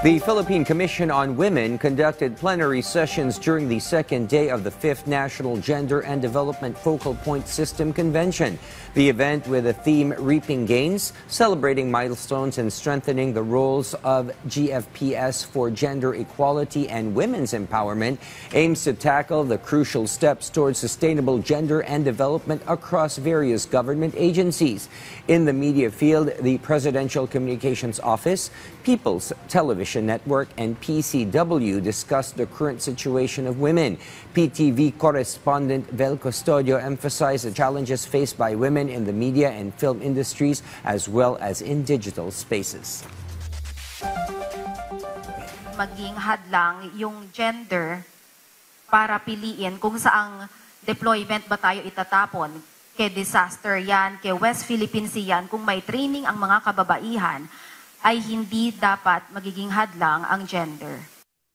The Philippine Commission on Women conducted plenary sessions during the second day of the 5th National Gender and Development Focal Point System Convention. The event, with the theme Reaping Gains, celebrating milestones and strengthening the roles of GFPS for gender equality and women's empowerment, aims to tackle the crucial steps towards sustainable gender and development across various government agencies. In the media field, the Presidential Communications Office, People's Television Network, and PCW discussed the current situation of women. PTV correspondent Vel Custodio emphasized the challenges faced by women in the media and film industries as well as in digital spaces. Maging hadlang yung gender para piliin kung saang deployment ba tayo itatapon. Kay disaster yan, kay West Philippines yan, kung may training ang mga kababaihan, ay hindi dapat magiging hadlang ang gender.